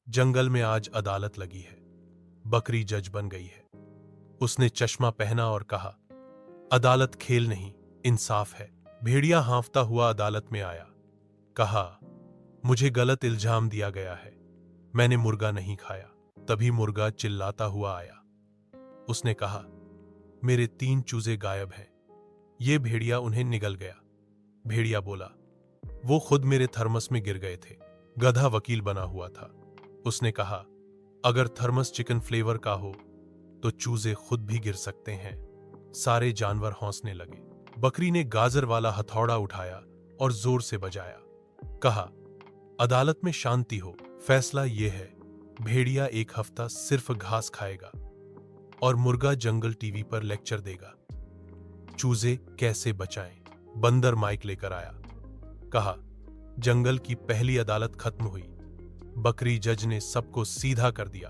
जंगल में आज अदालत लगी है। बकरी जज बन गई है। उसने चश्मा पहना और कहा, अदालत खेल नहीं, इंसाफ है। भेड़िया हांफता हुआ अदालत में आया। कहा, मुझे गलत इल्जाम दिया गया है। मैंने मुर्गा नहीं खाया। तभी मुर्गा चिल्लाता हुआ आया। उसने कहा, मेरे 3 चूजे गायब हैं। ये भेड़िया उन्हें निगल गया। भेड़िया बोला, वो खुद मेरे थर्मस में गिर गए थे। गधा वकील बना हुआ था। उसने कहा, अगर थर्मस चिकन फ्लेवर का हो तो चूजे खुद भी गिर सकते हैं। सारे जानवर हौंसने लगे। बकरी ने गाजर वाला हथौड़ा उठाया और जोर से बजाया। कहा, अदालत में शांति हो। फैसला यह है, भेड़िया 1 हफ्ता सिर्फ घास खाएगा और मुर्गा जंगल टीवी पर लेक्चर देगा। चूजे कैसे बचाएं? बंदर माइक लेकर आया। कहा, जंगल की पहली अदालत खत्म हुई। बकरी जज ने सबको सीधा कर दिया।